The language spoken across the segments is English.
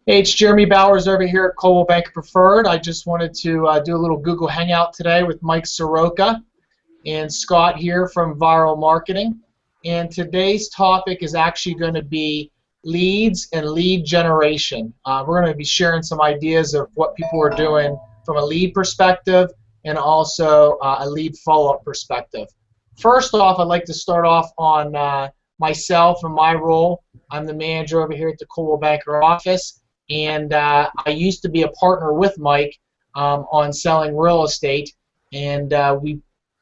Hey, it's Jeremy Bowers over here at Coldwell Banker Preferred. I just wanted to do a little Google Hangout today with Mike Sroka and Scott here from Viral Marketing. And today's topic is actually going to be leads and lead generation. We're going to be sharing some ideas of what people are doing from a lead perspective and also a lead follow-up perspective. First off, I'd like to start off on myself and my role. I'm the manager over here at the Coldwell Banker office. And I used to be a partner with Mike on selling real estate, and we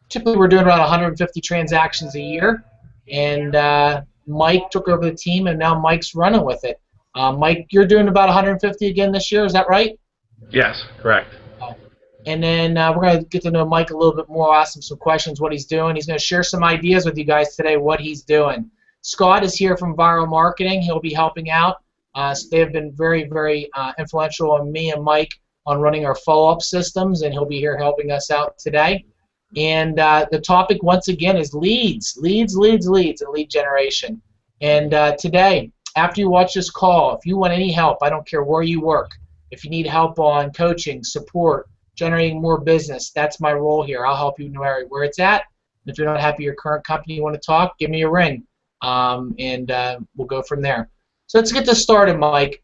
typically were doing around 150 transactions a year. And Mike took over the team, and now Mike's running with it. Mike, you're doing about 150 again this year, is that right? Yes, correct. And then we're going to get to know Mike a little bit more, ask him some questions, what he's doing. He's going to share some ideas with you guys today, what he's doing. Scott is here from Viral Marketing. He'll be helping out. So they have been very, very influential on me and Mike on running our follow-up systems, and he'll be here helping us out today. And the topic, once again, is leads, and lead generation. And today, after you watch this call, if you want any help, I don't care where you work, if you need help on coaching, support, generating more business, that's my role here. I'll help you no matter where it's at. And if you're not happy with your current company, you want to talk, give me a ring, and we'll go from there. So let's get this started, Mike.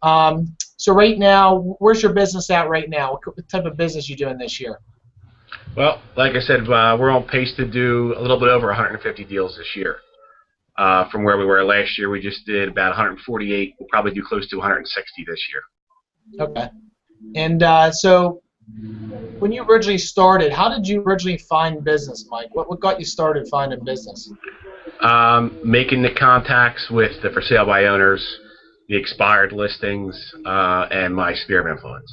So right now, where's your business at right now? What type of business are you doing this year? Well, like I said, we're on pace to do a little bit over 150 deals this year. From where we were last year, we just did about 148. We'll probably do close to 160 this year. Okay. And so when you originally started, how did you originally find business, Mike? What got you started finding business? Making the contacts with the for sale by owners, the expired listings, and my sphere of influence.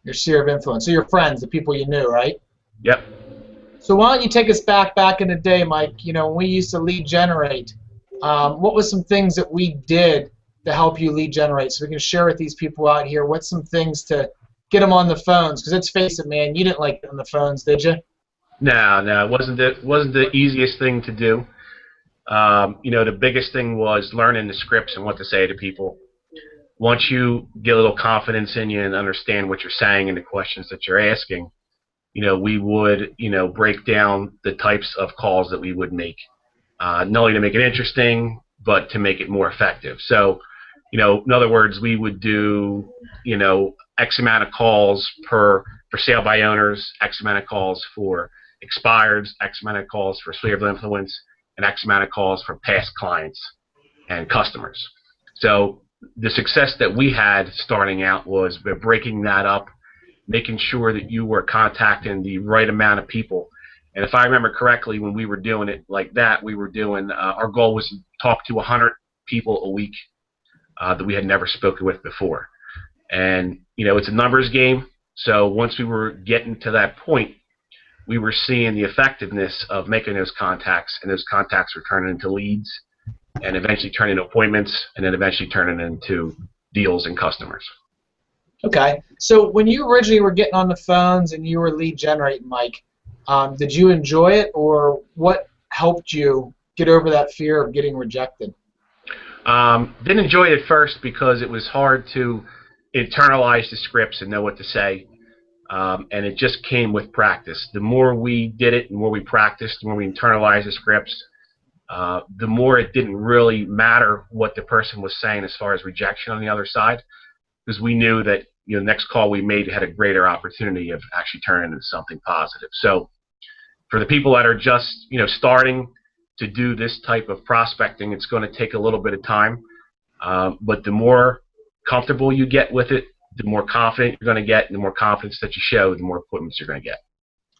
Your sphere of influence. So your friends, the people you knew, right? Yep. So why don't you take us back in the day, Mike? You know, when we used to lead generate, what was some things that we did to help you lead generate? So we can share with these people out here. What's some things to get them on the phones? Because let's face it, man, you didn't like it on the phones, did you? No, it wasn't the easiest thing to do. You know, the biggest thing was learning the scripts and what to say to people. Once you get a little confidence in you and understand what you're saying and the questions that you're asking, you know, we would, you know, break down the types of calls that we would make, not only to make it interesting, but to make it more effective. So, you know, in other words, we would do, you know, X amount of calls for sale by owners, X amount of calls for expireds, X amount of calls for sphere of influence, and X amount of calls for past clients and customers. So the success that we had starting out was by breaking that up, making sure that you were contacting the right amount of people. And if I remember correctly, when we were doing it like that, we were doing, our goal was to talk to 100 people a week that we had never spoken with before. And, you know, it's a numbers game. So once we were getting to that point, we were seeing the effectiveness of making those contacts, and those contacts were turning into leads, and eventually turning into appointments, and then eventually turning into deals and customers. Okay. So when you originally were getting on the phones and you were lead generating, Mike, did you enjoy it, or what helped you get over that fear of getting rejected? Didn't enjoy it at first because it was hard to internalize the scripts and know what to say. And it just came with practice. The more we did it, the more we practiced, the more we internalized the scripts, the more it didn't really matter what the person was saying as far as rejection on the other side, because we knew that, you know, the next call we made had a greater opportunity of actually turning into something positive. So for the people that are just, you know, starting to do this type of prospecting, it's going to take a little bit of time, but the more comfortable you get with it, the more confident you're going to get, and the more confidence that you show, the more appointments you're going to get.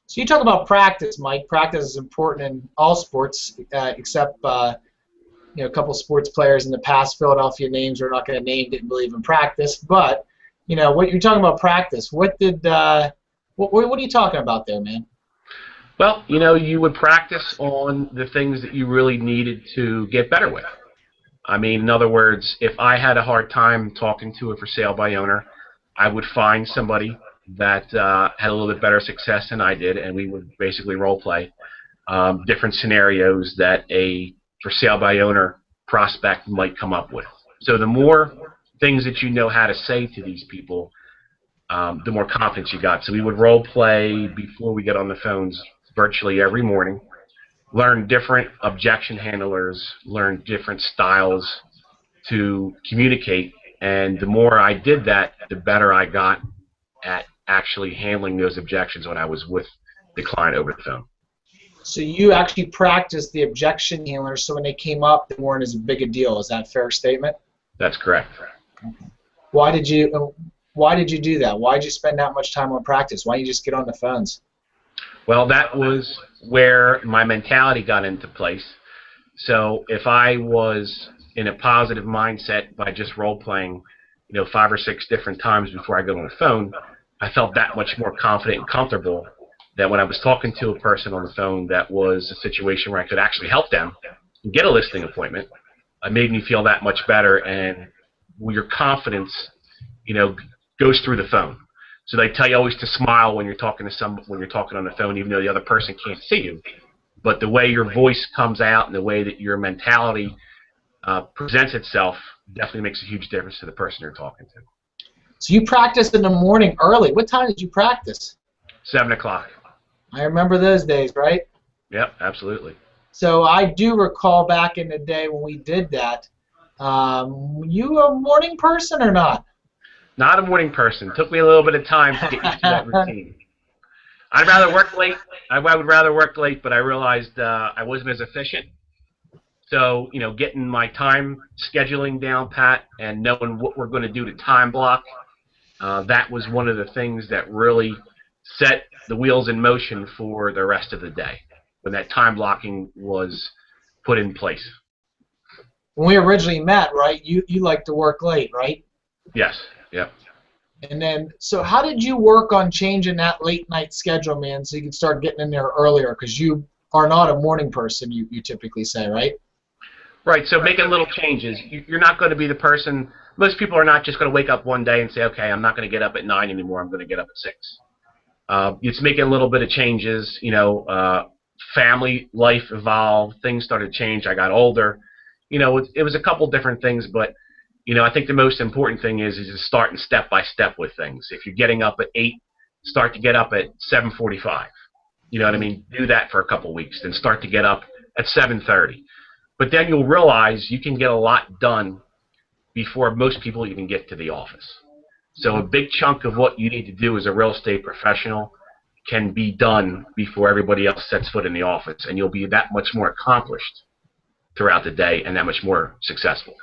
So you talk about practice, Mike. Practice is important in all sports, except you know, a couple sports players in the past, Philadelphia names we're not going to name, didn't believe in practice. But you know, what you're talking about practice. What did what are you talking about there, man? Well, you know, you would practice on the things that you really needed to get better with. I mean, in other words, if I had a hard time talking to a for sale by owner, I would find somebody that had a little bit better success than I did, and we would basically role play different scenarios that a for sale by owner prospect might come up with. So the more things that you know how to say to these people, the more confidence you got. So we would role play before we get on the phones virtually every morning, learn different objection handlers, learn different styles to communicate. And the more I did that, the better I got at actually handling those objections when I was with the client over the phone. So you actually practiced the objection handlers, so when they came up, they weren't as big a deal. Is that a fair statement? That's correct. Why did you do that? Why did you spend that much time on practice? Why didn't you just get on the phones? Well, that was where my mentality got into place. So if I was in a positive mindset by just role-playing, 5 or 6 different times before I go on the phone, I felt that much more confident and comfortable that when I was talking to a person on the phone that was a situation where I could actually help them and get a listing appointment, it made me feel that much better, and your confidence, goes through the phone. So they tell you always to smile when you're talking to when you're talking on the phone, even though the other person can't see you. But the way your voice comes out and the way that your mentality presents itself definitely makes a huge difference to the person you're talking to. So you practiced in the morning early. What time did you practice? 7 o'clock. I remember those days, right? Yep, absolutely. So I do recall back in the day when we did that. You a morning person or not? Not a morning person. Took me a little bit of time to get used to that routine. I'd rather work late. I would rather work late, but I realized I wasn't as efficient. So, getting my time scheduling down pat and knowing what we're going to do to time block, that was one of the things that really set the wheels in motion for the rest of the day, when that time blocking was put in place. When we originally met, right, you like to work late, right? Yes. Yep. And then, so how did you work on changing that late night schedule, man, so you can start getting in there earlier? Because you are not a morning person, you typically say, right? Right, so making little changes. You're not going to be the person, most people are not just going to wake up one day and say, okay, I'm not going to get up at 9 anymore, I'm going to get up at 6. It's making a little bit of changes, family life evolved, things started to change, I got older. It was a couple different things, but I think the most important thing is to start and step by step with things. If you're getting up at 8, start to get up at 7:45. You know what I mean? Do that for a couple weeks, then start to get up at 7:30. But then you'll realize you can get a lot done before most people even get to the office. So a big chunk of what you need to do as a real estate professional can be done before everybody else sets foot in the office, and you'll be that much more accomplished throughout the day and that much more successful.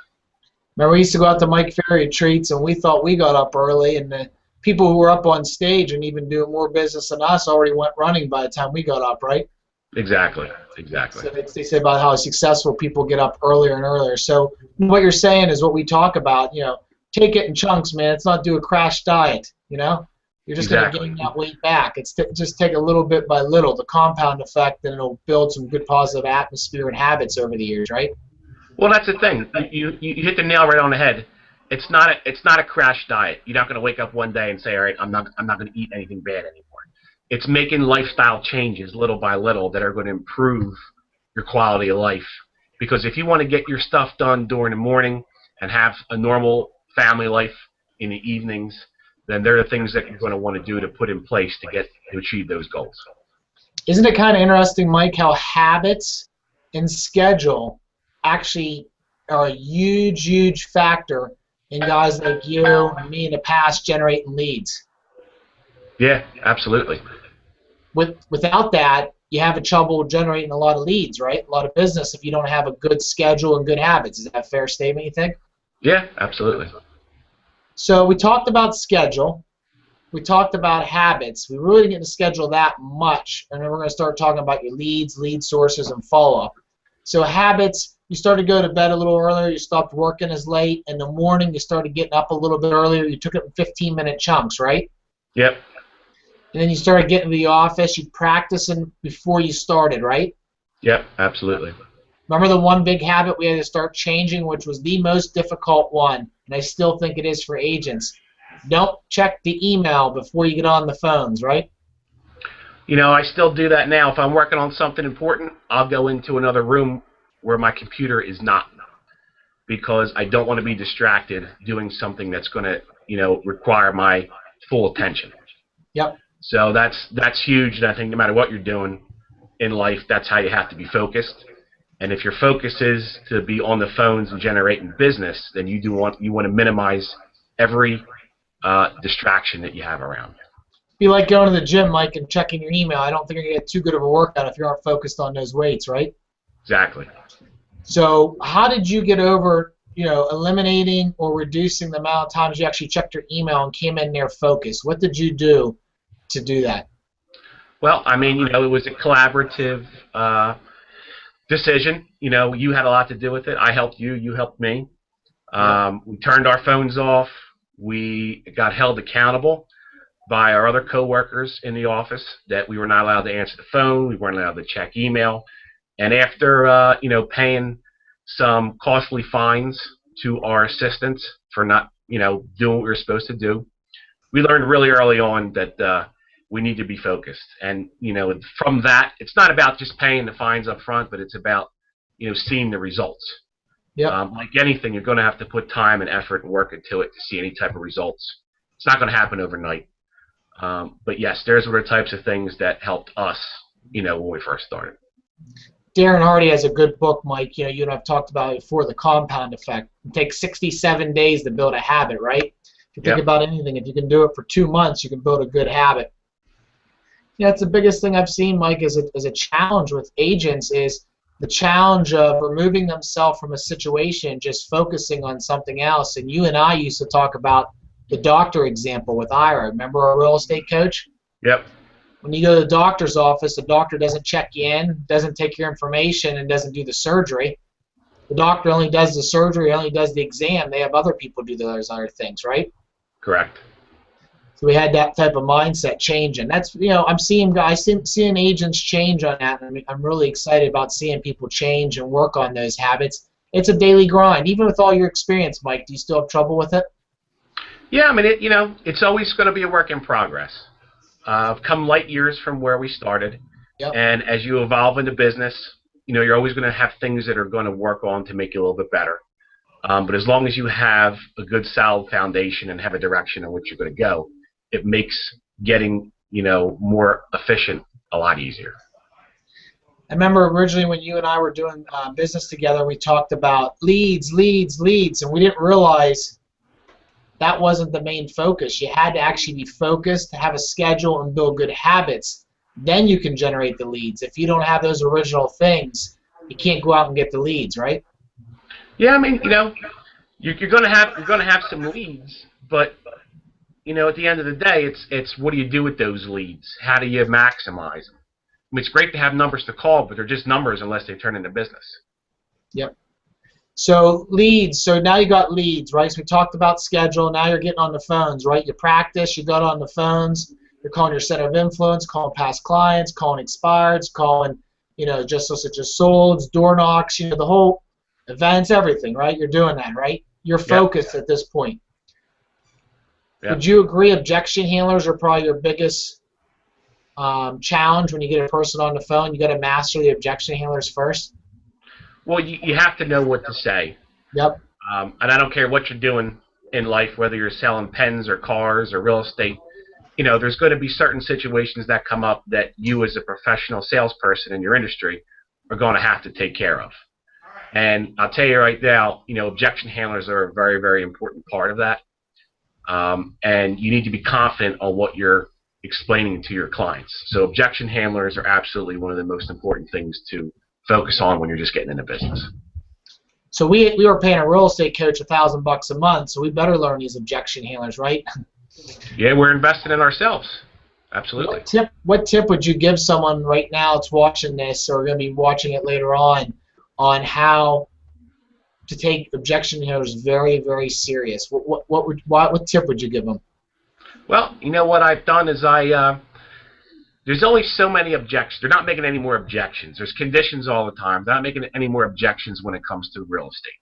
Remember, we used to go out to Mike Ferry retreats, and we thought we got up early, and the people who were up on stage and even doing more business than us already went running by the time we got up, right? Exactly. So they say about how successful people get up earlier and earlier. So what you're saying is what we talk about, take it in chunks, man. It's not do a crash diet, You're just going to gain that weight back. It's just take a little bit by little, the compound effect, and it'll build some good positive atmosphere and habits over the years, right? Well, that's the thing. You hit the nail right on the head. It's not a crash diet. You're not going to wake up one day and say, all right, I'm not going to eat anything bad anymore. It's making lifestyle changes little by little that are going to improve your quality of life. Because if you want to get your stuff done during the morning and have a normal family life in the evenings, then there are things that you're going to want to do to put in place to achieve those goals. Isn't it kind of interesting, Mike, how habits and schedule actually are a huge, huge factor in guys like you and me in the past generating leads? Yeah, absolutely. Without that, you have trouble generating a lot of leads, right? A lot of business if you don't have a good schedule and good habits. Is that a fair statement, you think? Yeah, absolutely. So we talked about schedule. We talked about habits. We really didn't schedule that much, and then we're going to start talking about your leads, lead sources, and follow-up. So habits, you started to go to bed a little earlier. You stopped working as late. In the morning, you started getting up a little bit earlier. You took it in 15-minute chunks, right? Yep. And then you started getting to the office. You practicing before you started, right? Yep, absolutely. Remember the one big habit we had to start changing, which was the most difficult one, and I still think it is for agents. Don't check the email before you get on the phones, right? I still do that now. If I'm working on something important, I'll go into another room where my computer is not. because I don't want to be distracted doing something that's going to, require my full attention. Yep. So that's huge, and I think no matter what you're doing in life, that's how you have to be focused. And if your focus is to be on the phones and generating business, then you want to minimize every distraction that you have around. Be like going to the gym, Mike, and checking your email. I don't think you're going to get too good of a workout if you aren't focused on those weights, right? Exactly. So how did you get over, eliminating or reducing the amount of times you actually checked your email and came in there focused? What did you do to do that? Well, I mean, it was a collaborative decision. You had a lot to do with it. I helped you. You helped me. We turned our phones off. We got held accountable by our other coworkers in the office that we were not allowed to answer the phone. We weren't allowed to check email. And after, paying some costly fines to our assistants for not, doing what we were supposed to do, we learned really early on that we need to be focused. And, from that, it's not about just paying the fines up front, but it's about, seeing the results. Yep. Like anything, you're going to have to put time and effort and work into it to see any type of results. It's not going to happen overnight. But yes, there's were the types of things that helped us, when we first started. Darren Hardy has a good book, Mike. You and I've talked about it before, the compound effect. It takes 67 days to build a habit, right? If you think about anything, if you can do it for 2 months, you can build a good habit. It's the biggest thing I've seen, Mike, as a challenge with agents is the challenge of removing themselves from a situation, just focusing on something else. And you and I used to talk about the doctor example with Ira. Remember our real estate coach? Yep. When you go to the doctor's office, the doctor doesn't check you in, doesn't take your information, and doesn't do the surgery. The doctor only does the surgery, only does the exam. They have other people do those other things, right? Correct. So we had that type of mindset change, and that's I'm seeing agents change on that. And I'm really excited about seeing people change and work on those habits. It's a daily grind, even with all your experience, Mike. Do you still have trouble with it? Yeah, I mean, it's always going to be a work in progress. I've come light years from where we started, and as you evolve in the business, you're always going to have things that are going to work on to make you a little bit better. But as long as you have a good, solid foundation and have a direction in which you're going to go, it makes getting, more efficient a lot easier. I remember originally when you and I were doing business together, we talked about leads, and we didn't realize that wasn't the main focus. You had to actually be focused, to have a schedule, and build good habits. Then you can generate the leads. If you don't have those original things, you can't go out and get the leads, right? Yeah, I mean, you're going to have some leads, but at the end of the day, it's what do you do with those leads? How do you maximize them? I mean, it's great to have numbers to call, but they're just numbers unless they turn into business. Yep. So leads, so now you got leads, right? So we talked about schedule, now you're getting on the phones, right? You practice, you got on the phones, you're calling your center of influence, calling past clients, calling expireds, calling, just solds, door knocks, the whole events, everything, right? You're doing that, right? You're focused at this point. Yep. Would you agree objection handlers are probably your biggest challenge when you get a person on the phone? You got to master the objection handlers first? Well, you have to know what to say. Yep. And I don't care what you're doing in life, whether you're selling pens or cars or real estate. There's going to be certain situations that come up that you as a professional salesperson in your industry are going to have to take care of. And I'll tell you right now, objection handlers are a very, very important part of that. And you need to be confident on what you're explaining to your clients. So objection handlers are absolutely one of the most important things to focus on when you're just getting into business. So we were paying a real estate coach $1,000 a month, so we better learn these objection handlers, right? Yeah, we're investing in ourselves. Absolutely. What tip would you give someone right now that's watching this or going to be watching it later on how to take objection handlers very, very serious? What tip would you give them? Well, what I've done is there's only so many objections. They're not making any more objections. There's conditions all the time. They're not making any more objections when it comes to real estate.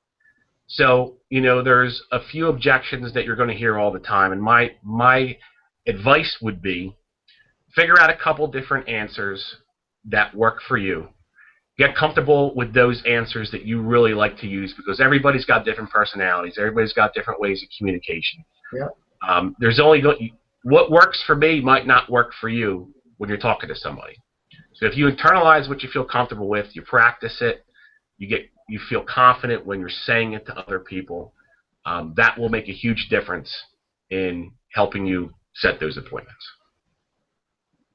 So, there's a few objections that you're going to hear all the time. And my advice would be figure out a couple different answers that work for you. get comfortable with those answers that you really like to use, because everybody's got different personalities. Everybody's got different ways of communication. Yeah. There's only what works for me might not work for you when you're talking to somebody. So if you internalize what you feel comfortable with, you practice it, you feel confident when you're saying it to other people, that will make a huge difference in helping you set those appointments.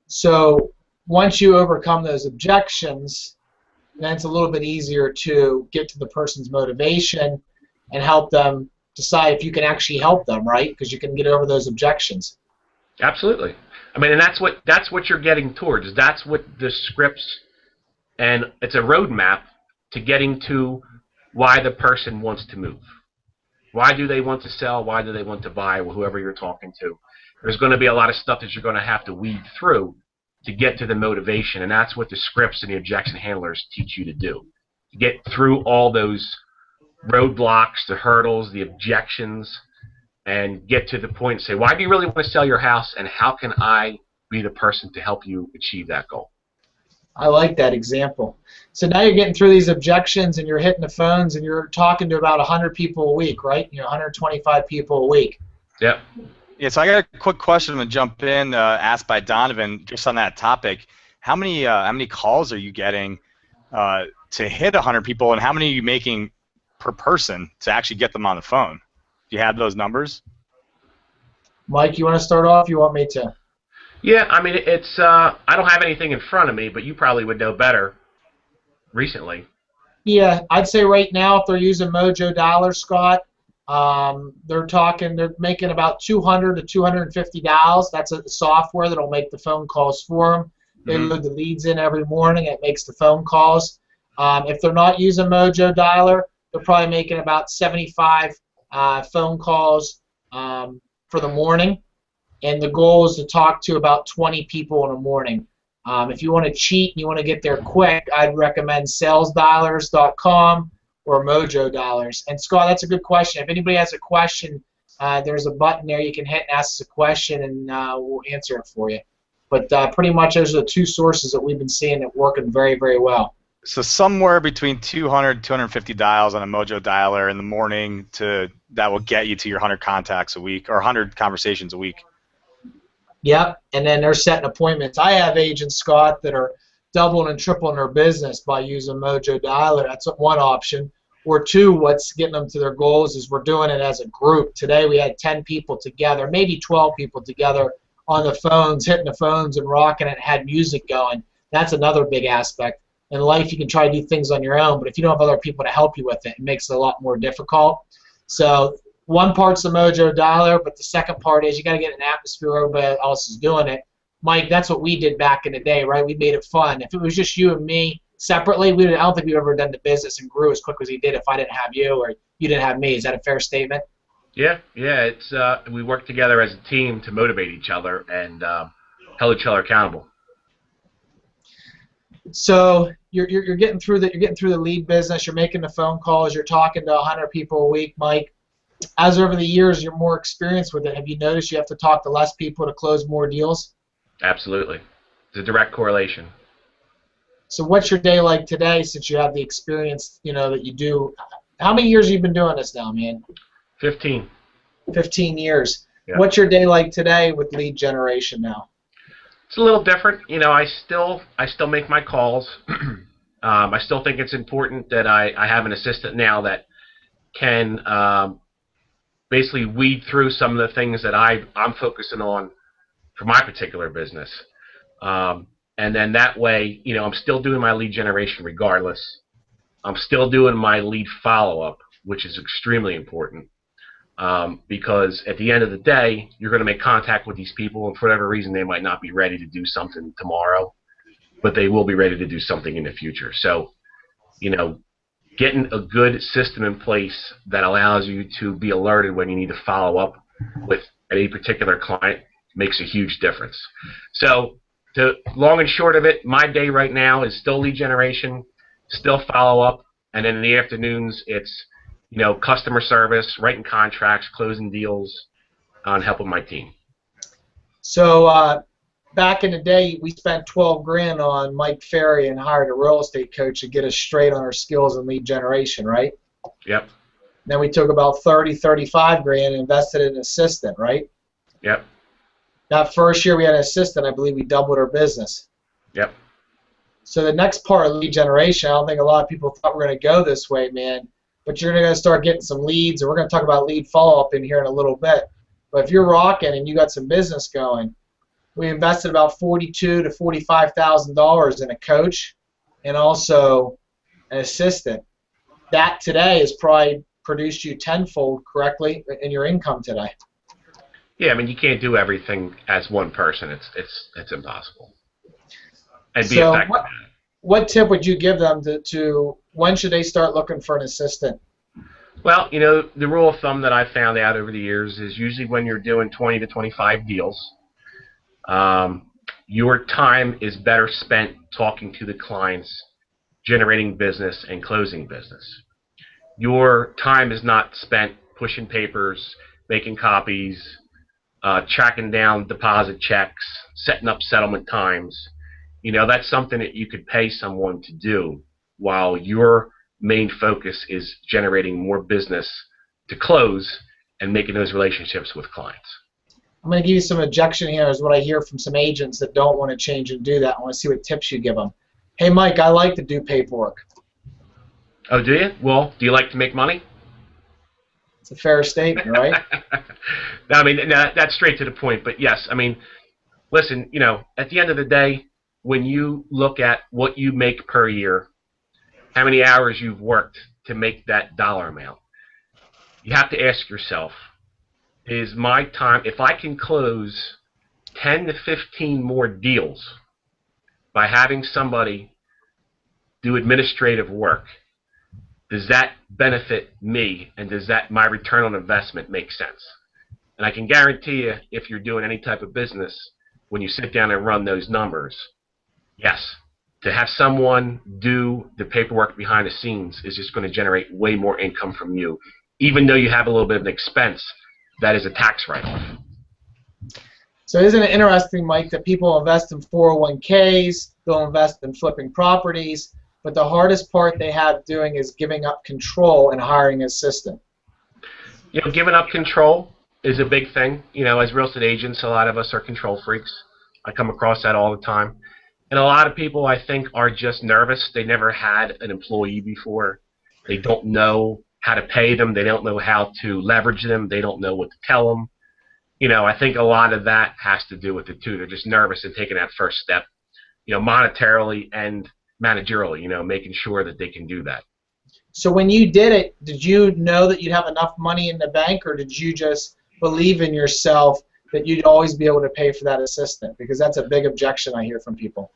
So once you overcome those objections, then it's a little bit easier to get to the person's motivation and help them decide if you can actually help them, right? Because you can get over those objections. Absolutely. I mean, and that's what you're getting towards. That's what the scripts, and it's a roadmap to getting to why the person wants to move. Why do they want to sell? Why do they want to buy? Or whoever you're talking to. There's going to be a lot of stuff that you're going to have to weed through to get to the motivation, and that's what the scripts and the objection handlers teach you to do. To get through all those roadblocks, the hurdles, the objections, and get to the point and say, why do you really want to sell your house, and how can I be the person to help you achieve that goal? I like that example. So now you're getting through these objections and you're hitting the phones and you're talking to about 100 people a week, right? 125 people a week. Yep. Yeah, so I got a quick question I'm going to jump in, asked by Donovan, just on that topic. How many calls are you getting to hit 100 people, and how many are you making per person to actually get them on the phone? Do you have those numbers? Mike, you want to start off? You want me to? Yeah, I mean, it's I don't have anything in front of me, but you probably would know better recently. Yeah, I'd say right now if they're using Mojo Dollar, Scott, they're making about $200 to $250. That's a software that'll make the phone calls for them. They load the leads in every morning. It makes the phone calls. If they're not using Mojo Dollar, they're probably making about 75 phone calls for the morning, and the goal is to talk to about 20 people in the morning. If you want to cheat and you want to get there quick, I'd recommend salesdollars.com or Mojo Dollars. And Scott, that's a good question. If anybody has a question, there's a button there you can hit and ask us a question, and we'll answer it for you. But pretty much those are the two sources that we've been seeing that working very, very well. So somewhere between 200 250 dials on a Mojo Dialer in the morning that will get you to your 100 contacts a week or 100 conversations a week. Yep, and then they're setting appointments. I have agents, Scott, that are doubling and tripling their business by using Mojo Dialer. That's one option. Or two, what's getting them to their goals is we're doing it as a group. Today we had 10 people together, maybe 12 people together on the phones, hitting the phones and rocking it, had music going. That's another big aspect. In life, you can try to do things on your own, but if you don't have other people to help you with it, it makes it a lot more difficult. So one part's the Mojo Dollar, but the second part is you got to get an atmosphere where everybody else is doing it. Mike, that's what we did back in the day, right? We made it fun. If it was just you and me separately, I don't think we've ever done the business and grew as quick as we did if I didn't have you or you didn't have me. Is that a fair statement? Yeah. It's we work together as a team to motivate each other and hold each other accountable. So you're getting through the lead business. You're making the phone calls. You're talking to 100 people a week, Mike. As over the years, you're more experienced with it. Have you noticed you have to talk to less people to close more deals? Absolutely. It's a direct correlation. So what's your day like today since you have the experience, that you do? How many years have you been doing this now, man? 15. 15 years. Yeah. What's your day like today with lead generation now? It's a little different. I still make my calls. I still think it's important that I have an assistant now that can basically weed through some of the things that I'm focusing on for my particular business. And then that way, I'm still doing my lead generation regardless. I'm still doing my lead follow-up, which is extremely important. Because at the end of the day, you're going to make contact with these people, and for whatever reason, they might not be ready to do something tomorrow, but they will be ready to do something in the future. So, getting a good system in place that allows you to be alerted when you need to follow up with a particular client makes a huge difference. So, the long and short of it, my day right now is still lead generation, still follow-up, and then in the afternoons, it's customer service, writing contracts, closing deals, and helping my team. So back in the day, we spent 12 grand on Mike Ferry and hired a real estate coach to get us straight on our skills and lead generation, right? Yep. Then we took about 30, 35 grand and invested in an assistant, right? Yep. That first year we had an assistant, I believe we doubled our business. Yep. So the next part of lead generation, I don't think a lot of people thought we were going to go this way, man. But you're going to start getting some leads, and we're going to talk about lead follow-up in here in a little bit. But if you're rocking and you got some business going, we invested about $42,000 to $45,000 in a coach and also an assistant. That today has probably produced you tenfold correctly in your income today. Yeah, I mean, you can't do everything as one person. It's impossible. And be So effective. what tip would you give them to when should they start looking for an assistant? Well, you know, the rule of thumb that I've found out over the years is usually when you're doing 20 to 25 deals, your time is better spent talking to the clients, generating business, and closing business. Your time is not spent pushing papers, making copies, tracking down deposit checks, setting up settlement times. You know, that's something that you could pay someone to do while your main focus is generating more business to close and making those relationships with clients. I'm going to give you some objection here is what I hear from some agents that don't want to change and do that. I want to see what tips you give them. Hey, Mike, I like to do paperwork. Oh, do you? Well, do you like to make money? It's a fair statement, right? No, I mean, that's straight to the point. But yes, I mean, listen, you know, at the end of the day, when you look at what you make per year, how many hours you've worked to make that dollar amount, you have to ask yourself, is my time, if I can close 10 to 15 more deals by having somebody do administrative work, does that benefit me, and does that my return on investment make sense? And I can guarantee you, if you're doing any type of business, when you sit down and run those numbers, yes, to have someone do the paperwork behind the scenes is just going to generate way more income from you, even though you have a little bit of an expense that is a tax write-off. So isn't it interesting, Mike, that people invest in 401ks, they'll invest in flipping properties, but the hardest part they have doing is giving up control and hiring an assistant. You know, giving up control is a big thing. You know, as real estate agents, a lot of us are control freaks. I come across that all the time. And a lot of people, I think, are just nervous. They never had an employee before. They don't know how to pay them. They don't know how to leverage them. They don't know what to tell them. You know, I think a lot of that has to do with it, too. They're just nervous in taking that first step, you know, monetarily and managerially, you know, making sure that they can do that. So when you did it, did you know that you'd have enough money in the bank, or did you just believe in yourself that you'd always be able to pay for that assistant? Because that's a big objection I hear from people.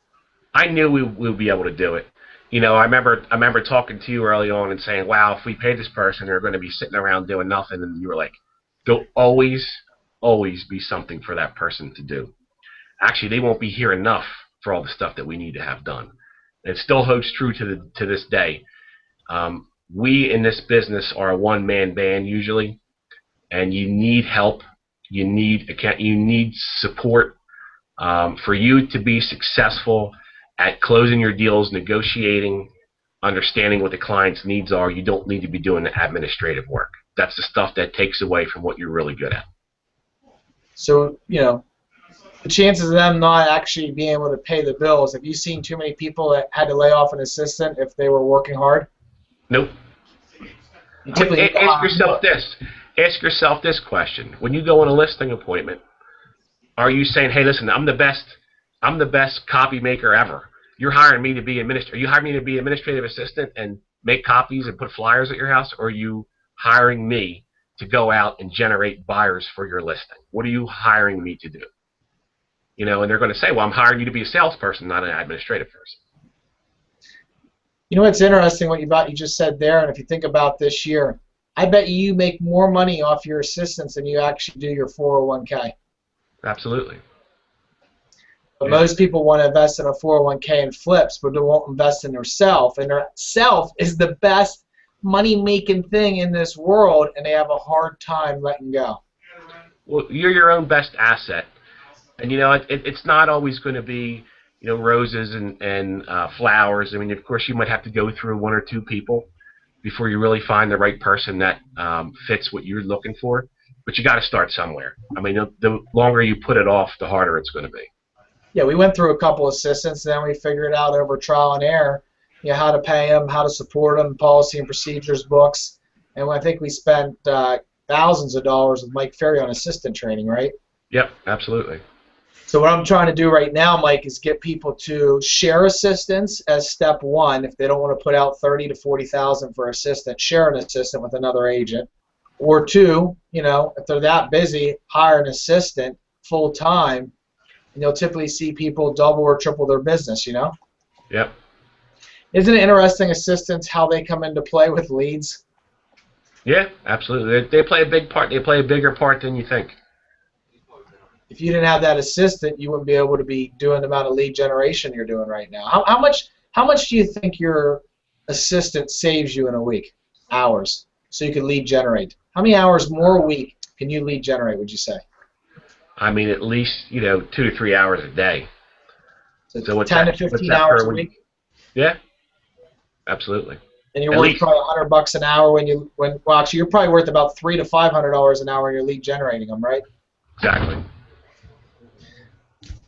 I knew we would be able to do it. You know, I remember talking to you early on and saying, wow, if we pay this person, they're going to be sitting around doing nothing. And you were like, there'll always be something for that person to do. Actually, they won't be here enough for all the stuff that we need to have done. And it still holds true to this day. We in this business are a one-man band usually, and you need help. You need support for you to be successful at closing your deals, negotiating, understanding what the client's needs are. You don't need to be doing the administrative work. That's the stuff that takes away from what you're really good at. So, you know, the chances of them not actually being able to pay the bills, have you seen too many people that had to lay off an assistant if they were working hard? Nope. Ask yourself this question. When you go on a listing appointment, are you saying, hey, listen, I'm the best copy maker ever. You're hiring me to be you hiring me to be administrative assistant and make copies and put flyers at your house, or are you hiring me to go out and generate buyers for your listing? What are you hiring me to do? You know, and they're going to say, well, I'm hiring you to be a salesperson, not an administrative person. You know what's interesting what you just said there, and if you think about this year, I bet you make more money off your assistants than you actually do your 401k. Absolutely. But most people want to invest in a 401k and flips, but they won't invest in their self. And their self is the best money-making thing in this world, and they have a hard time letting go. Well, you're your own best asset. And it's not always going to be roses and flowers. I mean, of course, you might have to go through one or two people before you really find the right person that fits what you're looking for. But you got to start somewhere. I mean, the longer you put it off, the harder it's going to be. Yeah, we went through a couple assistants, and then we figured out over trial and error, how to pay them, how to support them, policy and procedures books, and I think we spent thousands of dollars with Mike Ferry on assistant training, right? Yep, absolutely. So what I'm trying to do right now, Mike, is get people to share assistants as step one. If they don't want to put out $30,000 to $40,000 for assistant, share an assistant with another agent. Or two, if they're that busy, hire an assistant full time, and you'll typically see people double or triple their business. Yep. Isn't it interesting, assistants, how they come into play with leads? Yeah, absolutely. They play a big part. They play a bigger part than you think. If you didn't have that assistant, you wouldn't be able to be doing the amount of lead generation you're doing right now. How much do you think your assistant saves you in a week? Hours, so you can lead generate. How many hours more a week can you lead generate, would you say? I mean, at least 2 to 3 hours a day. So what's 10 to 15 hours a week? Yeah, absolutely. And you're worth probably $100 an hour well, actually, you're probably worth about $300 to $500 an hour when you're lead generating them, right? Exactly.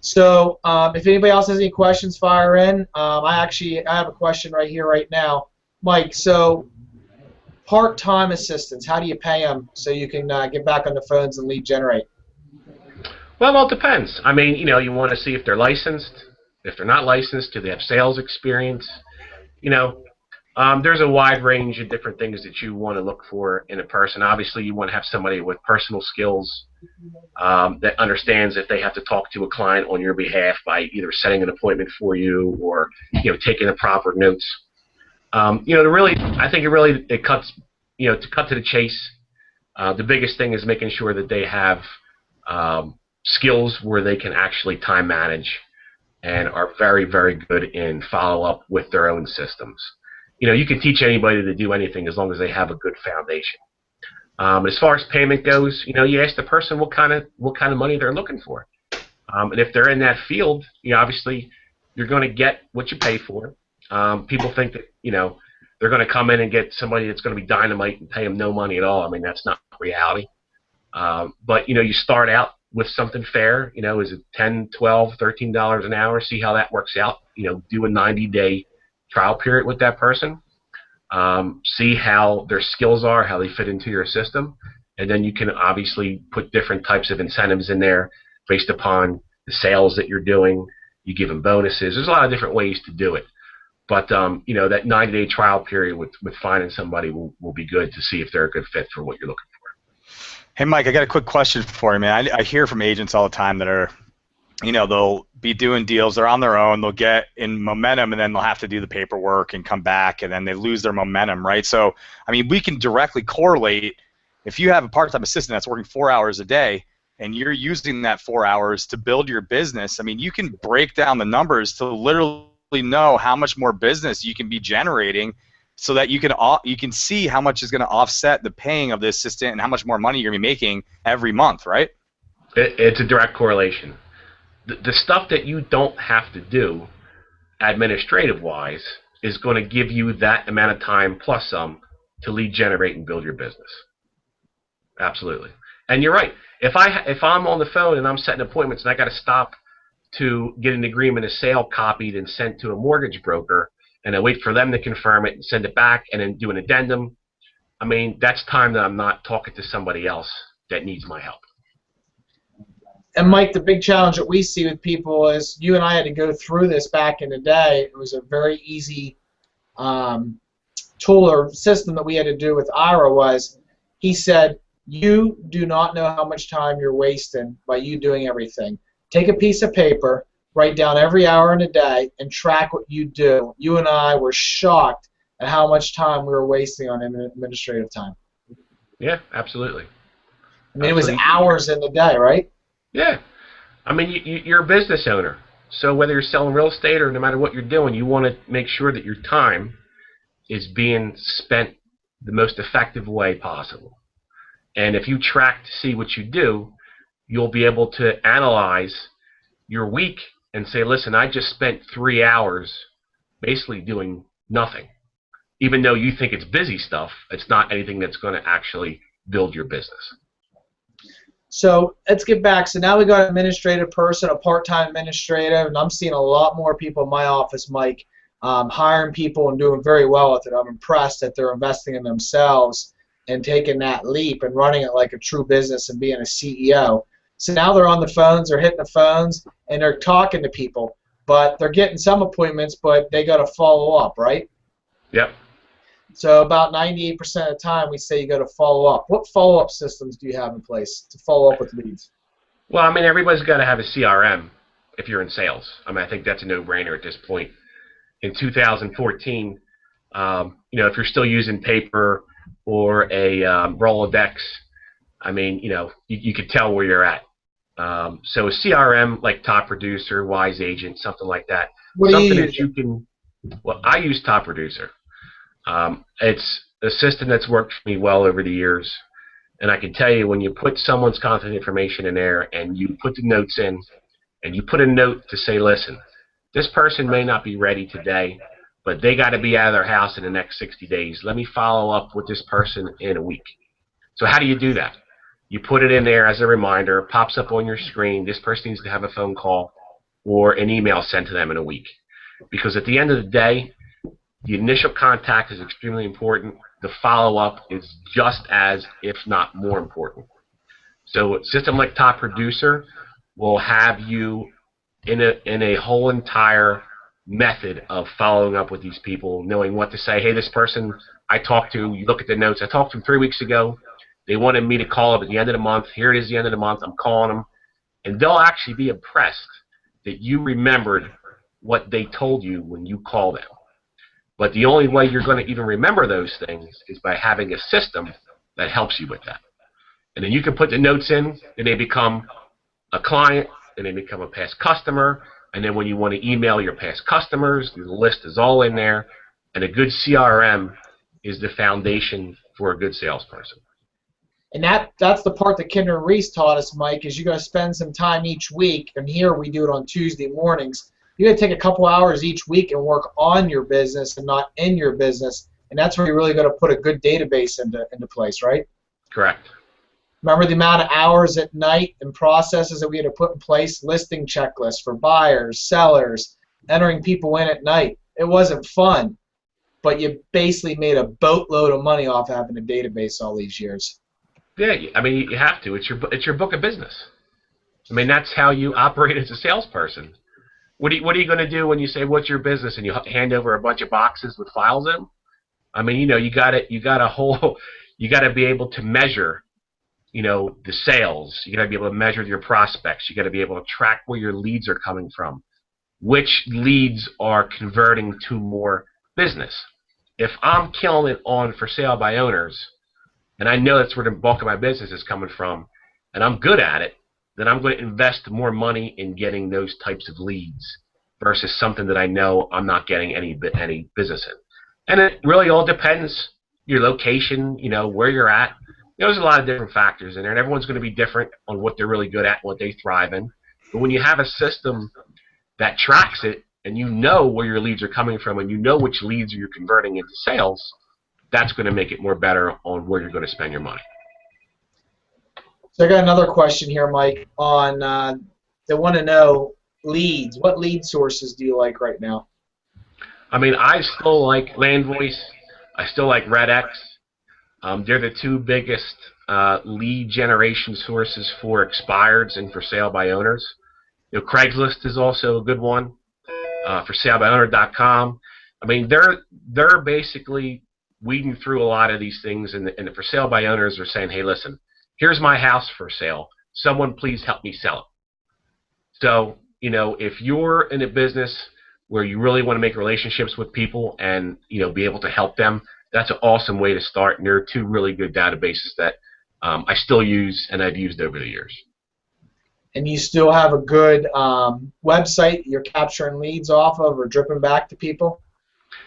So if anybody else has any questions, fire in. I have a question right here, right now. Mike, so part-time assistants, how do you pay them so you can get back on the phones and lead generate? Well, it all depends. I mean, you want to see if they're licensed. If they're not licensed, do they have sales experience? There's a wide range of different things that you want to look for in a person. Obviously, you want to have somebody with personal skills that understands if they have to talk to a client on your behalf by either setting an appointment for you or taking the proper notes. I think it cuts to cut to the chase. The biggest thing is making sure that they have skills where they can actually time manage and are very, very good in follow-up with their own systems. You can teach anybody to do anything as long as they have a good foundation. As far as payment goes, you ask the person what kind of money they're looking for, and if they're in that field, obviously you're going to get what you pay for. People think that they're going to come in and get somebody that's going to be dynamite and pay them no money at all. I mean, that's not reality. But you start out with something fair. Is it $10, $12, $13 an hour? See how that works out. Do a 90-day trial period with that person. See how their skills are, how they fit into your system, and then you can obviously put different types of incentives in there based upon the sales that you're doing. You give them bonuses. There's a lot of different ways to do it. But that 90-day trial period with finding somebody will be good to see if they're a good fit for what you're looking for. Hey, Mike, I got a quick question for you, man. I hear from agents all the time that are, they'll be doing deals. They're on their own. They'll get in momentum, and then they'll have to do the paperwork and come back, and then they lose their momentum, right? So, I mean, we can directly correlate. If you have a part-time assistant that's working 4 hours a day, and you're using that 4 hours to build your business, I mean, you can break down the numbers to literally know how much more business you can be generating, so that you can see how much is going to offset the paying of the assistant and how much more money you're going to be making every month, right? It's a direct correlation. The stuff that you don't have to do administrative-wise is going to give you that amount of time plus some to lead generate and build your business. Absolutely. And you're right. If I'm on the phone and I'm setting appointments and I got to stop to get an agreement, a sale copied and sent to a mortgage broker, and I wait for them to confirm it and send it back and then do an addendum, I mean, that's time that I'm not talking to somebody else that needs my help. And Mike, the big challenge that we see with people is you and I had to go through this back in the day. It was a very easy tool or system that we had to do with Ira was he said, you do not know how much time you're wasting by you doing everything. Take a piece of paper, write down every hour in a day, and track what you do. You and I were shocked at how much time we were wasting on administrative time. Yeah, absolutely. I mean, it was hours in the day, right? Yeah. I mean, you're a business owner. So whether you're selling real estate or no matter what you're doing, you want to make sure that your time is being spent the most effective way possible. And if you track to see what you do, you'll be able to analyze your week and say, listen, I just spent 3 hours basically doing nothing. Even though you think it's busy stuff, it's not anything that's going to actually build your business. So let's get back. So now we got an administrative person, a part-time administrative, and I'm seeing a lot more people in my office, Mike, hiring people and doing very well with it. I'm impressed that they're investing in themselves and taking that leap and running it like a true business and being a CEO. So now they're on the phones, they're hitting the phones, and they're talking to people. But they're getting some appointments, but they got to follow up, right? Yep. So about 98% of the time, we say you got to follow up. What follow-up systems do you have in place to follow up with leads? Well, I mean, everybody's got to have a CRM if you're in sales. I mean, I think that's a no-brainer at this point. In 2014, you know, if you're still using paper or a Rolodex, I mean, you know, you could tell where you're at. So a CRM like Top Producer, Wise Agent, something like that. What do Something you that you can. Well, I use Top Producer. It's a system that's worked for me well over the years, and I can tell you when you put someone's contact information in there and you put the notes in, and you put a note to say, listen, this person may not be ready today, but they got to be out of their house in the next 60 days. Let me follow up with this person in a week. So how do you do that? You put it in there as a reminder, it pops up on your screen, this person needs to have a phone call or an email sent to them in a week. Because at the end of the day, the initial contact is extremely important. The follow-up is just as, if not more important. So a system like Top Producer will have you in a whole entire method of following up with these people, knowing what to say. Hey, this person I talked to, you look at the notes, I talked to them 3 weeks ago. They wanted me to call up at the end of the month. Here it is, the end of the month. I'm calling them. And they'll actually be impressed that you remembered what they told you when you called them. But the only way you're going to even remember those things is by having a system that helps you with that. And then you can put the notes in, and they become a client, and they become a past customer. And then when you want to email your past customers, the list is all in there. And a good CRM is the foundation for a good salesperson. And that's the part that Kinder and Reese taught us, Mike, is you got to spend some time each week, and here we do it on Tuesday mornings. You got to take a couple hours each week and work on your business and not in your business, and that's where you really got to put a good database into place, right? Correct. Remember the amount of hours at night and processes that we had to put in place, listing checklists for buyers, sellers, entering people in at night. It wasn't fun, but you basically made a boatload of money off having a database all these years. Yeah, I mean, you have to. It's your book of business. I mean, that's how you operate as a salesperson. What are you going to do when you say, what's your business, and you hand over a bunch of boxes with files in? I mean, you know, you got to be able to measure, you know, the sales. You got to be able to measure your prospects. You got to be able to track where your leads are coming from, which leads are converting to more business. If I'm killing it on for sale by owners, and I know that's where the bulk of my business is coming from, and I'm good at it, then I'm going to invest more money in getting those types of leads versus something that I know I'm not getting any business in. And it really all depends, your location, you know, where you're at. There's a lot of different factors in there, and everyone's going to be different on what they're really good at, what they thrive in. But when you have a system that tracks it, and you know where your leads are coming from, and you know which leads you're converting into sales, that's going to make it more better on where you're going to spend your money. So I got another question here, Mike, on they want to know leads. What lead sources do you like right now? I mean, I still like LandVoice. I still like RedX. They're the two biggest lead generation sources for expireds and for sale by owners. You know, Craigslist is also a good one. For salebyowner.com. I mean, they're basically weeding through a lot of these things, and the for sale by owners are saying, hey, listen, here's my house for sale. Someone please help me sell it. So, you know, if you're in a business where you really want to make relationships with people and, you know, be able to help them, that's an awesome way to start. And there are two really good databases that I still use and I've used over the years. And you still have a good website you're capturing leads off of or dripping back to people?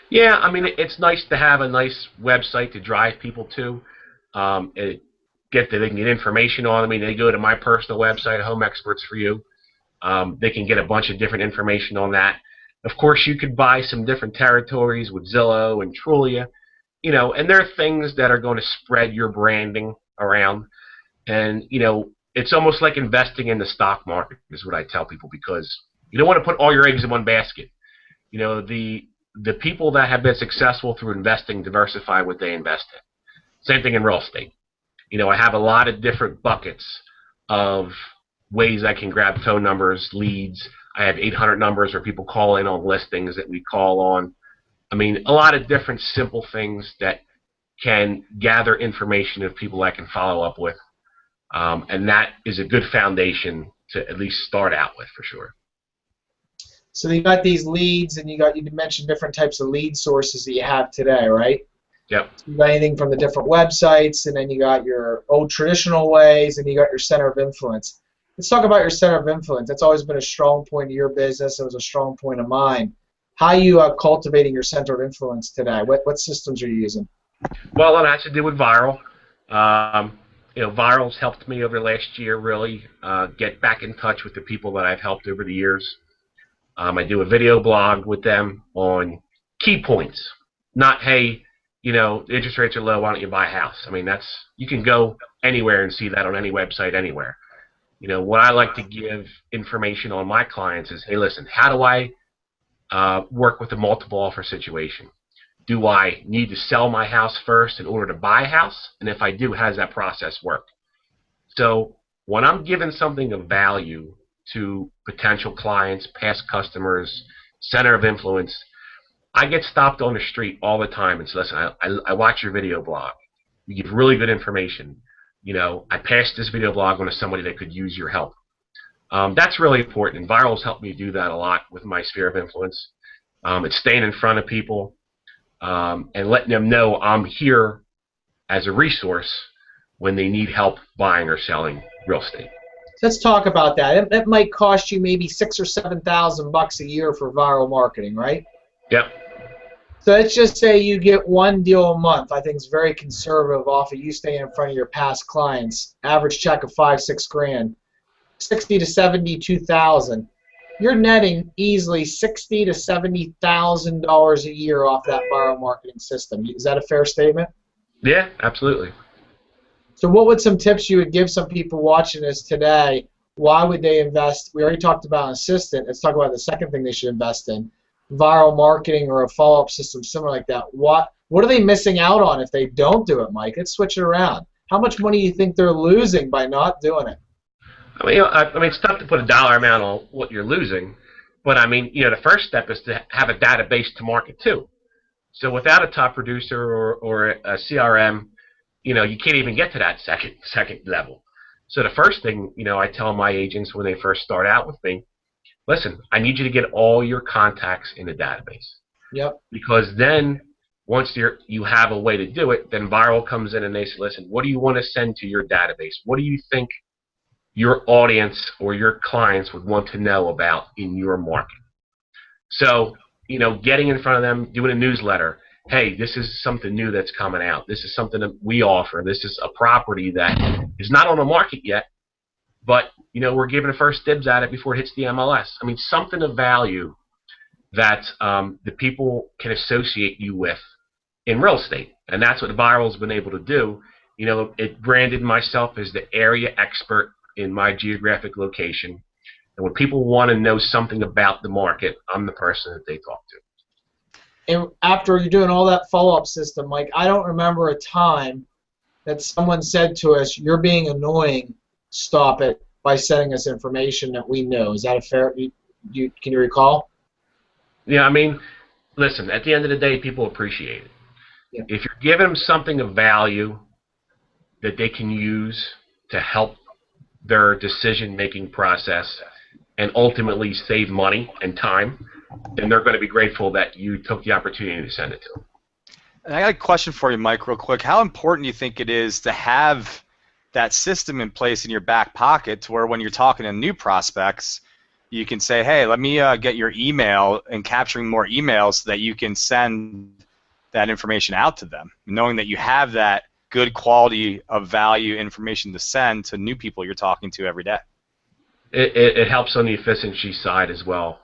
Yeah, I mean, it's nice to have a nice website to drive people to. They can get information on. I mean, they go to my personal website, Home Experts for You. They can get a bunch of different information on that. Of course, you could buy some different territories with Zillow and Trulia, and there are things that are going to spread your branding around. And, it's almost like investing in the stock market is what I tell people, because you don't want to put all your eggs in one basket. The people that have been successful through investing diversify what they invest in. Same thing in real estate. I have a lot of different buckets of ways I can grab phone numbers, leads. I have 800 numbers where people call in on listings that we call on. I mean, a lot of different simple things that can gather information of people I can follow up with. And that is a good foundation to at least start out with, for sure. So you got these leads, and you mentioned different types of lead sources that you have today, right? Yep. So you got anything from the different websites, and then you got your old traditional ways, and you got your center of influence. Let's talk about your center of influence. That's always been a strong point of your business. It was a strong point of mine. How are you cultivating your center of influence today? What systems are you using? Well, it has to do with Viral. Viral's helped me over the last year really get back in touch with the people that I've helped over the years. I do a video blog with them on key points, not, hey, the interest rates are low, why don't you buy a house? I mean, you can go anywhere and see that on any website anywhere. What I like to give information on my clients is, hey, listen, how do I work with a multiple offer situation? Do I need to sell my house first in order to buy a house? And if I do, how does that process work? So when I'm giving something of value to potential clients, past customers, center of influence, I get stopped on the street all the time and say, listen, I watch your video blog. You give really good information. I passed this video blog on to somebody that could use your help. That's really important, and Viral's helped me do that a lot with my sphere of influence. It's staying in front of people and letting them know I'm here as a resource when they need help buying or selling real estate. Let's talk about that. It might cost you maybe $6,000 or $7,000 a year for viral marketing, right? Yep. So let's just say you get one deal a month. I think it's very conservative off of you staying in front of your past clients. Average check of $5-6 grand, $60,000 to $72,000. You're netting easily $60,000 to $70,000 a year off that viral marketing system. Is that a fair statement? Yeah, absolutely. So what would some tips you would give some people watching this today? Why would they invest? We already talked about an assistant. Let's talk about the second thing they should invest in. Viral marketing or a follow-up system similar like that. What are they missing out on if they don't do it, Mike? Let's switch it around. How much money do you think they're losing by not doing it? I mean, it's tough to put a dollar amount on what you're losing, but I mean, the first step is to have a database to market to. So without a top producer or a CRM, you can't even get to that second level. So the first thing, I tell my agents when they first start out with me, listen, I need you to get all your contacts in a database. Yep. Because then once you have a way to do it, then Viral comes in and they say, listen, what do you want to send to your database? What do you think your audience or your clients would want to know about in your market? So, getting in front of them, doing a newsletter. Hey, this is something new that's coming out. This is something that we offer. This is a property that is not on the market yet, but we're giving the first dibs at it before it hits the MLS. I mean, something of value that the people can associate you with in real estate, and that's what Viral's been able to do. It branded myself as the area expert in my geographic location, and when people want to know something about the market, I'm the person that they talk to. And after you're doing all that follow-up system, Mike, I don't remember a time that someone said to us, "You're being annoying. Stop it," by sending us information that we know. Is that a fair? Can you recall? Yeah, I mean, listen. At the end of the day, people appreciate it. Yeah. If you're giving them something of value that they can use to help their decision-making process and ultimately save money and time, then they're going to be grateful that you took the opportunity to send it to them. And I got a question for you, Mike, real quick. How important do you think it is to have that system in place in your back pocket to where when you're talking to new prospects, you can say, hey, let me get your email, and capturing more emails so that you can send that information out to them, knowing that you have that good quality of value information to send to new people you're talking to every day? It helps on the efficiency side as well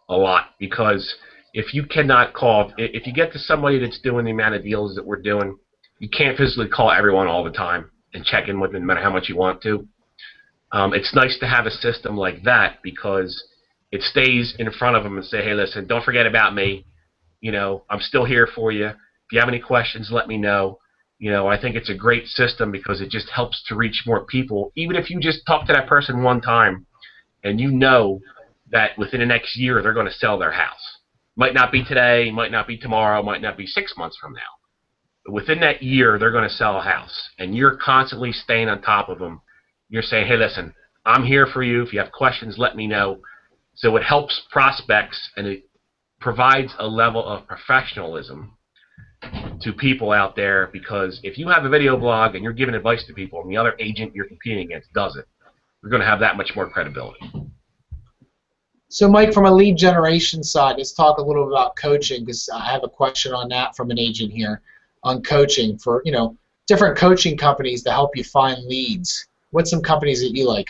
a lot, because if you cannot call, if you get to somebody that's doing the amount of deals that we're doing, you can't physically call everyone all the time and check in with them no matter how much you want to. It's nice to have a system like that because it stays in front of them and say, hey, listen, don't forget about me. I'm still here for you. If you have any questions, let me know. I think it's a great system because it just helps to reach more people. Even if you just talk to that person one time and you know that within the next year they're going to sell their house. Might not be today, might not be tomorrow, might not be 6 months from now. But within that year, they're going to sell a house. And you're constantly staying on top of them. You're saying, hey, listen, I'm here for you. If you have questions, let me know. So it helps prospects, and it provides a level of professionalism to people out there, because if you have a video blog and you're giving advice to people and the other agent you're competing against does it, you're going to have that much more credibility. So, Mike, from a lead generation side, let's talk a little bit about coaching, because I have a question on that from an agent here on coaching for, different coaching companies to help you find leads. What's some companies that you like?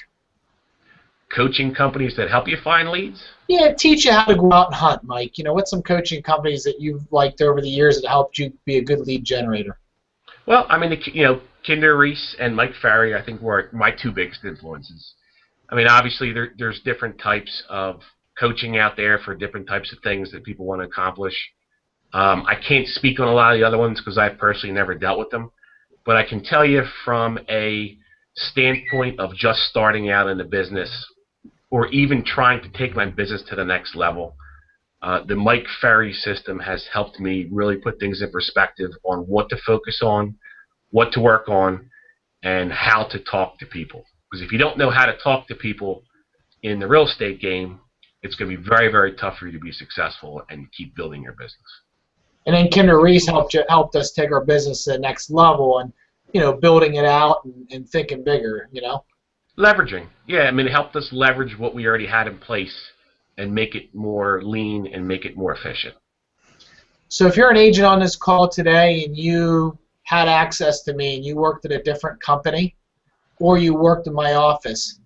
Coaching companies that help you find leads? Yeah, teach you how to go out and hunt, Mike. What's some coaching companies that you've liked over the years that helped you be a good lead generator? Well, I mean, Kinder Reese and Mike Ferry, I think, were my two biggest influences. I mean, obviously, there's different types of coaching out there for different types of things that people want to accomplish. I can't speak on a lot of the other ones because I've personally never dealt with them. But I can tell you from a standpoint of just starting out in the business or even trying to take my business to the next level, the Mike Ferry system has helped me really put things in perspective on what to focus on, what to work on, and how to talk to people. Because if you don't know how to talk to people in the real estate game, it's going to be very, very tough for you to be successful and keep building your business. And then Kinder Reese helped us take our business to the next level and, building it out and thinking bigger, Leveraging. Yeah, I mean, it helped us leverage what we already had in place and make it more lean and make it more efficient. So if you're an agent on this call today and you had access to me and you worked at a different company, or you worked in my office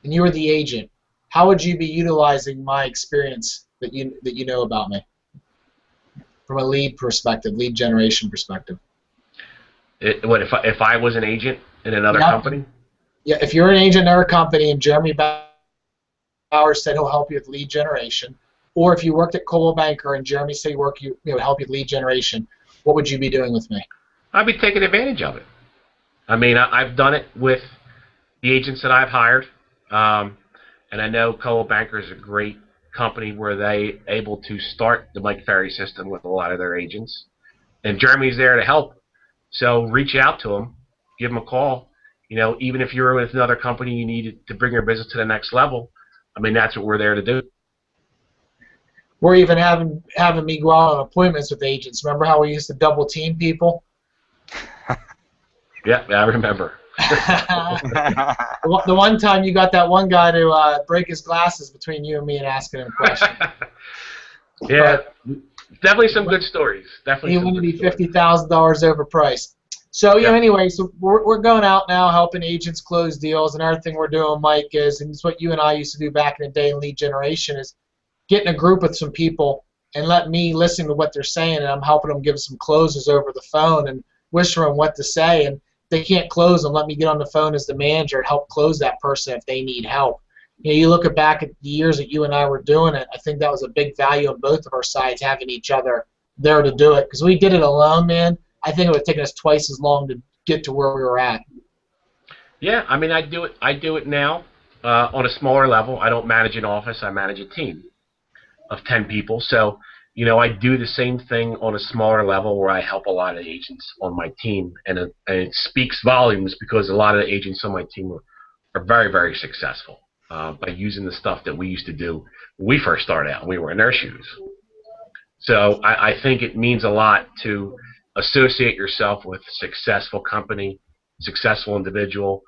and you were the agent, how would you be utilizing my experience that you know about me from a lead perspective, lead generation perspective? What if I was an agent in another company? Yeah, if you're an agent in another company and Jeremy Bowers said he'll help you with lead generation, or if you worked at Coldwell Banker and Jeremy said he'll help you with lead generation, what would you be doing with me? I'd be taking advantage of it. I mean, I've done it with the agents that I've hired, and I know Coldwell Banker is a great company where they able to start the Mike Ferry system with a lot of their agents, and Jeremy's there to help. So reach out to him, give him a call. Even if you're with another company, you need to bring your business to the next level. I mean, that's what we're there to do. We're even having me go out on appointments with agents. Remember how we used to double team people? Yeah, I remember. The one time you got that one guy to break his glasses between you and me and asking him a question. Yeah, definitely some good stories. Definitely. He wanted to be $50,000 overpriced. So anyway, so we're going out now helping agents close deals, and everything we're doing, Mike, and it's what you and I used to do back in the day in lead generation, is getting a group with some people and let me listen to what they're saying, and I'm helping them give some closes over the phone and whispering what to say, and they can't close them, let me get on the phone as the manager and help close that person if they need help. You look back at the years that you and I were doing it, I think that was a big value on both of our sides, having each other there to do it, because we did it alone, man. I think it would have taken us twice as long to get to where we were at. Yeah, I mean, I do it now on a smaller level. I don't manage an office. I manage a team of 10 people. So, I do the same thing on a smaller level where I help a lot of agents on my team, and it speaks volumes because a lot of the agents on my team are very, very successful by using the stuff that we used to do when we first started out and we were in their shoes. So I think it means a lot to associate yourself with a successful company, successful individual,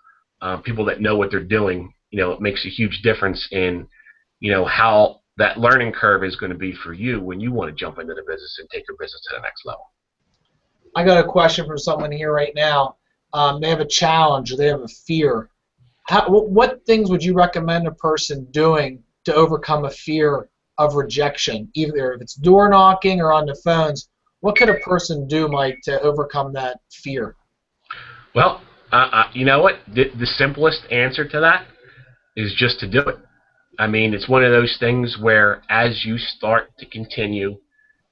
people that know what they're doing. It makes a huge difference in, how that learning curve is going to be for you when you want to jump into the business and take your business to the next level. I got a question from someone here right now. They have a challenge, or they have a fear What things would you recommend a person doing to overcome a fear of rejection, either if it's door knocking or on the phones? What could a person do, Mike, to overcome that fear? Well, you know what? The simplest answer to that is just to do it. I mean, it's one of those things where as you start to continue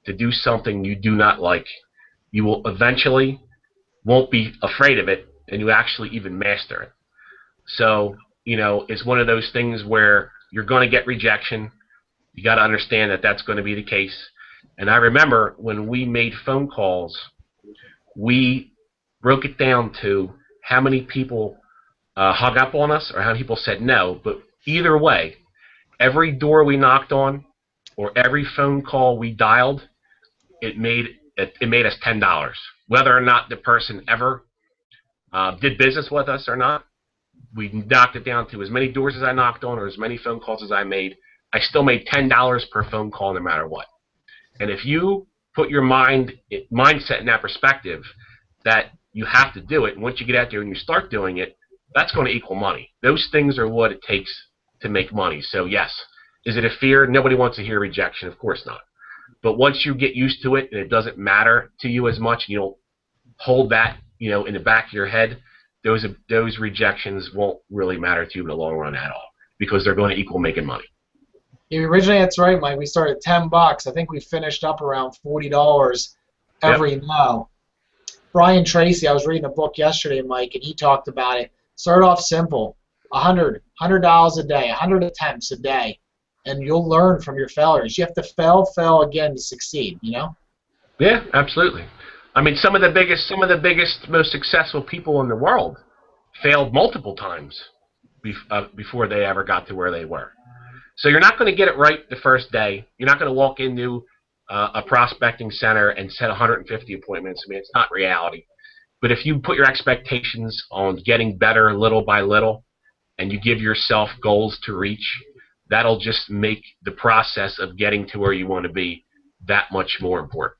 to do something you do not like, you will eventually won't be afraid of it, and you actually even master it. So, you know, it's one of those things where you're going to get rejection. You got to understand that that's going to be the case. And I remember when we made phone calls, we broke it down to how many people hung up on us or how many people said no. But either way, every door we knocked on or every phone call we dialed, it made us $10. Whether or not the person ever did business with us or not, we knocked it down to as many doors as I knocked on or as many phone calls as I made. I still made $10 per phone call no matter what. And if you put your mindset in that perspective that you have to do it, and once you get out there and you start doing it, that's going to equal money. Those things are what it takes to make money. So yes, is it a fear? Nobody wants to hear rejection. Of course not. But once you get used to it and it doesn't matter to you as much, and you don't hold that, you know, in the back of your head, those rejections won't really matter to you in the long run at all, because they're going to equal making money. Originally, that's right, Mike. We started at $10. I think we finished up around $40 every no. Brian Tracy, I was reading a book yesterday, Mike, and he talked about it. Start off simple, $100 a day, 100 attempts a day, and you'll learn from your failures. You have to fail again to succeed, you know? Yeah, absolutely. I mean, some of the biggest, most successful people in the world failed multiple times before they ever got to where they were. So you're not going to get it right the first day. You're not going to walk into a prospecting center and set 150 appointments. I mean, it's not reality. But if you put your expectations on getting better little by little, and you give yourself goals to reach, that'll just make the process of getting to where you want to be that much more important.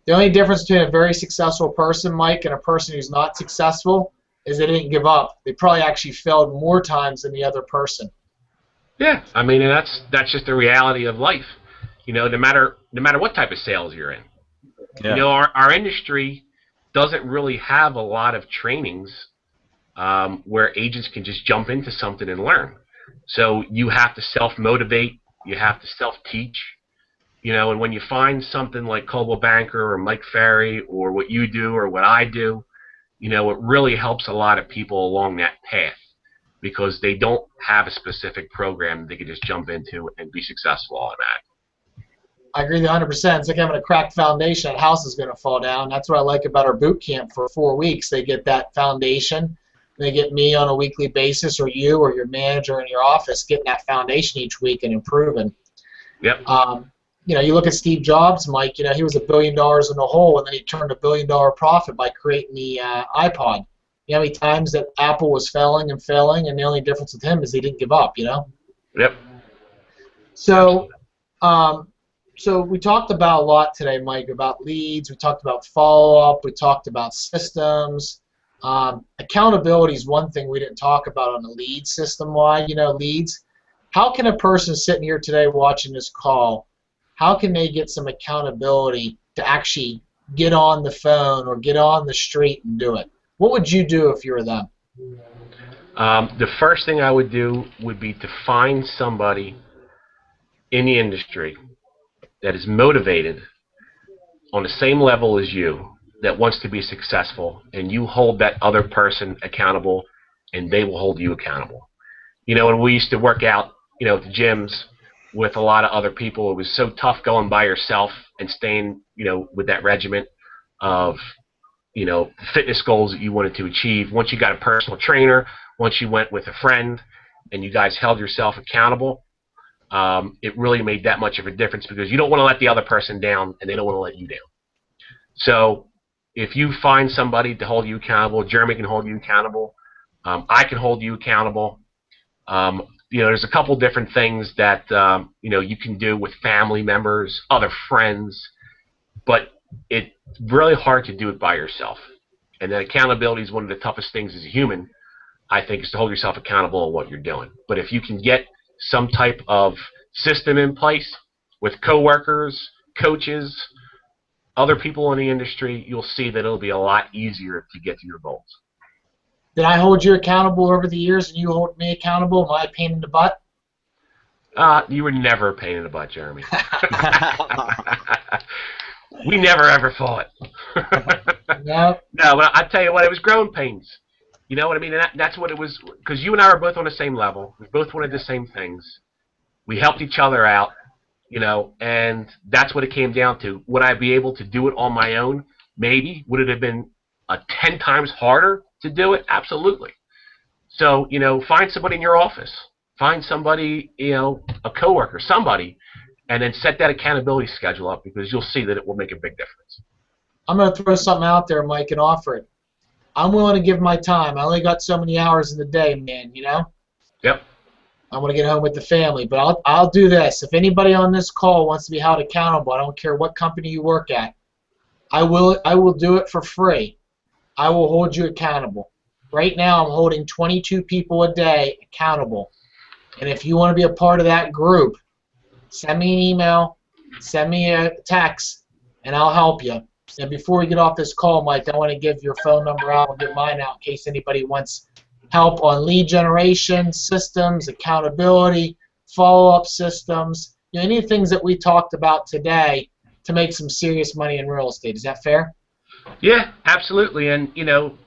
The only difference between a very successful person, Mike, and a person who's not successful is they didn't give up. They probably actually failed more times than the other person. Yeah, I mean, and that's just the reality of life. You know, no matter what type of sales you're in. Yeah. You know, our industry doesn't really have a lot of trainings where agents can just jump into something and learn. So you have to self-motivate. You have to self-teach. You know, and when you find something like Coldwell Banker or Mike Ferry or what you do or what I do, you know, it really helps a lot of people along that path, because they don't have a specific program they can just jump into and be successful automatically. I agree with you 100%. It's like having a cracked foundation. That house is going to fall down. That's what I like about our boot camp for 4 weeks. They get that foundation. They get me on a weekly basis, or you or your manager in your office getting that foundation each week and improving. Yep. You know, you look at Steve Jobs, Mike, you know, he was $1 billion in the hole, and then he turned $1 billion profit by creating the iPod. You know how many times that Apple was failing, and the only difference with him is he didn't give up, you know? Yep. So, so we talked about a lot today, Mike, about leads. We talked about follow-up. We talked about systems. Accountability is one thing we didn't talk about on the lead system-wide, you know, leads. How can a person sitting here today watching this call, how can they get some accountability to actually get on the phone or get on the street and do it? What would you do if you were them? The first thing I would do would be to find somebody in the industry that is motivated on the same level as you, that wants to be successful, and you hold that other person accountable, and they will hold you accountable. You know, when we used to work out, you know, at the gyms with a lot of other people, it was so tough going by yourself and staying, you know, with that regiment of, you know, fitness goals that you wanted to achieve. Once you got a personal trainer, once you went with a friend, and you guys held yourself accountable, it really made that much of a difference, because you don't want to let the other person down, and they don't want to let you down. So if you find somebody to hold you accountable, Jeremy can hold you accountable, I can hold you accountable. You know, there's a couple different things that you know, you can do with family members, other friends, but it's really hard to do it by yourself. And then accountability is one of the toughest things as a human, I think, is to hold yourself accountable on what you're doing. But if you can get some type of system in place with coworkers, coaches, other people in the industry, you'll see that it'll be a lot easier to get to your goals. Did I hold you accountable over the years and you hold me accountable? Am I a pain in the butt? You were never a pain in the butt, Jeremy. We never ever fought. No. No, but I tell you what, it was growing pains. You know what I mean? And that's what it was, because you and I were both on the same level. We both wanted the same things. We helped each other out, you know, and that's what it came down to. Would I be able to do it on my own? Maybe. Would it have been 10 times harder to do it? Absolutely. So, you know, find somebody in your office. Find somebody, you know, a coworker, somebody, and then set that accountability schedule up, because you'll see that it will make a big difference. I'm going to throw something out there, Mike, and offer it. I'm willing to give my time. I only got so many hours in the day, man, you know? Yep. I want to get home with the family, but I'll do this. If anybody on this call wants to be held accountable, I don't care what company you work at, I will do it for free. I will hold you accountable. Right now I'm holding 22 people a day accountable. And if you want to be a part of that group, send me an email, send me a text, and I'll help you. And before we get off this call, Mike, I want to give your phone number out. I'll give mine out in case anybody wants help on lead generation, systems, accountability, follow-up systems, you know, any things that we talked about today to make some serious money in real estate. Is that fair? Yeah, absolutely. And, you know,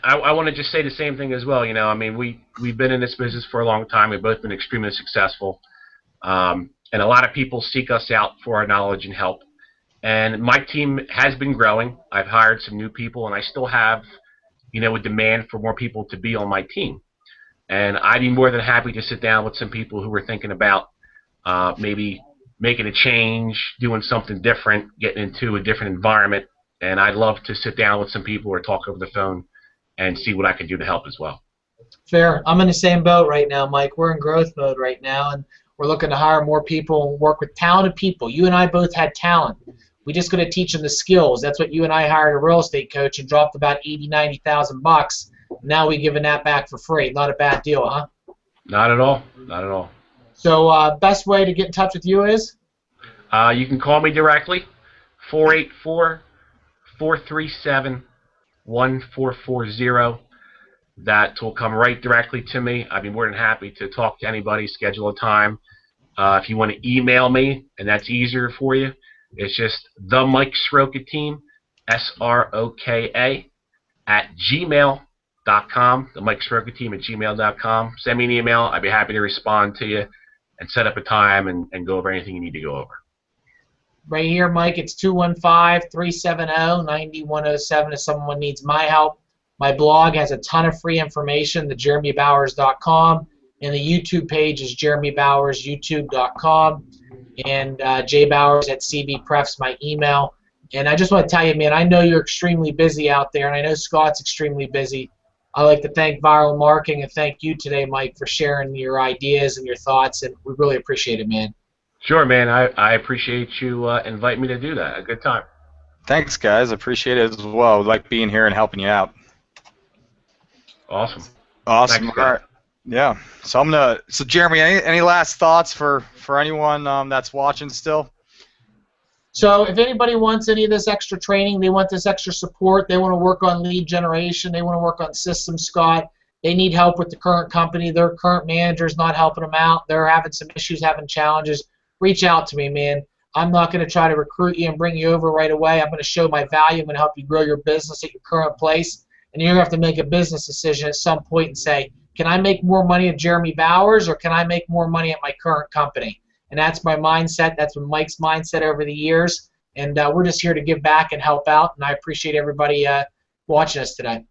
I want to just say the same thing as well. You know, I mean, we've been in this business for a long time. We've both been extremely successful. And a lot of people seek us out for our knowledge and help. And my team has been growing. I've hired some new people, and I still have, you know, a demand for more people to be on my team. And I'd be more than happy to sit down with some people who are thinking about maybe making a change, doing something different, getting into a different environment. And I'd love to sit down with some people or talk over the phone and see what I can do to help as well. Fair. I'm in the same boat right now, Mike. We're in growth mode right now, and we're looking to hire more people and work with talented people. You and I both had talent. We just got to teach them the skills. That's what you and I hired a real estate coach and dropped about $80,000-$90,000. Now we're giving that back for free. Not a bad deal, huh? Not at all. Not at all. So best way to get in touch with you is? You can call me directly, 484-437-1440. That will come right directly to me. I'd be more than happy to talk to anybody, schedule a time. If you want to email me, and that's easier for you, it's just the Mike Sroka team, SROKA, @gmail.com. The Mike Sroka team @gmail.com. Send me an email. I'd be happy to respond to you and set up a time and go over anything you need to go over. Right here, Mike, it's 215-370-9107 if someone needs my help. My blog has a ton of free information, thejeremybowers.com, and the YouTube page is jeremybowersyoutube.com, and jbowers@cbpref's my email. And I just want to tell you, man, I know you're extremely busy out there, and I know Scott's extremely busy. I'd like to thank Viral Marketing and thank you today, Mike, for sharing your ideas and your thoughts, and we really appreciate it, man. Sure, man. I appreciate you inviting me to do that. A good time. Thanks, guys. Appreciate it as well. Like being here and helping you out. Awesome. Awesome. Thanks, all right. Yeah. So So Jeremy, any last thoughts for anyone that's watching still? So if anybody wants any of this extra training, they want this extra support, they want to work on lead generation, they want to work on systems, Scott, they need help with the current company, their current manager's not helping them out, they're having some issues, having challenges, reach out to me, man. I'm not going to try to recruit you and bring you over right away. I'm going to show my value. I'm going to help you grow your business at your current place. And you're going to have to make a business decision at some point and say, can I make more money at Jeremy Bowers or can I make more money at my current company? And that's my mindset. That's been Mike's mindset over the years. And we're just here to give back and help out. And I appreciate everybody watching us today.